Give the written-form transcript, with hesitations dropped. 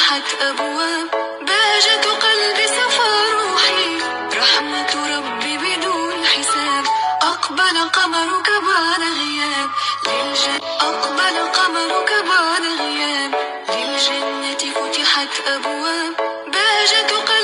فتحت أبواب. بهجة قلبي صفى روحي، رحمة ربي بدون حساب. أقبل قمرك بعد غياب أقبل قمرك بعد غياب، للجنة فتحت أبواب. بهجة قلبي